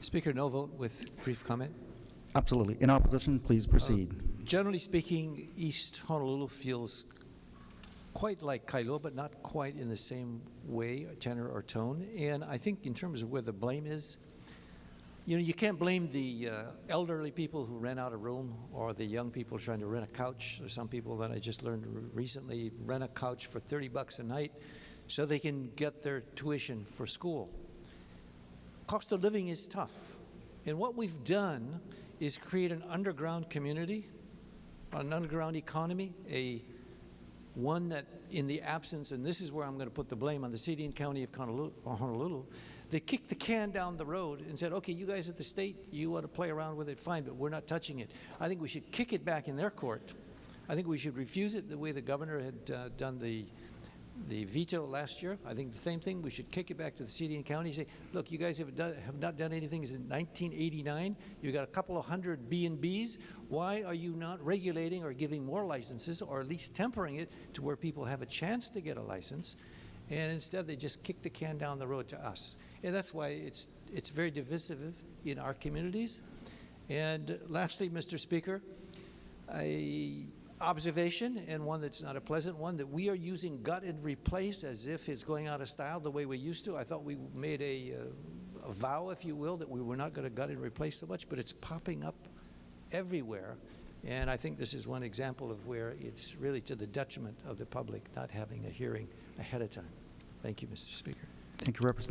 Speaker, no vote with brief comment. Absolutely. In opposition, please proceed. Generally speaking, East Honolulu feels quite like Kailua, but not quite in the same way, tenor or tone. And I think in terms of where the blame is, you know, you can't blame the elderly people who rent out a room or the young people trying to rent a couch. There's some people that I just learned recently rent a couch for $30 a night so they can get their tuition for school. Cost of living is tough. And what we've done is create an underground community, an underground economy, one that in the absence, and this is where I'm going to put the blame on the city and county of Honolulu, they kicked the can down the road and said, okay, you guys at the state, you want to play around with it, fine, but we're not touching it. I think we should kick it back in their court. I think we should refuse it the way the governor had done the veto last year. I think the same thing, we should kick it back to the city and county and say, look, you guys have not done anything since 1989. You've got a couple of hundred B&Bs. Why are you not regulating or giving more licenses, or at least tempering it to where people have a chance to get a license? And instead they just kick the can down the road to us. And that's why it's very divisive in our communities. And lastly, Mr. Speaker, observation, and one that's not a pleasant one, that we are using gut and replace as if it's going out of style the way we used to. I thought we made a vow, if you will, that we were not going to gut and replace so much, but it's popping up everywhere. And I think this is one example of where it's really to the detriment of the public not having a hearing ahead of time. Thank you, Mr. Speaker. Thank you, Representative.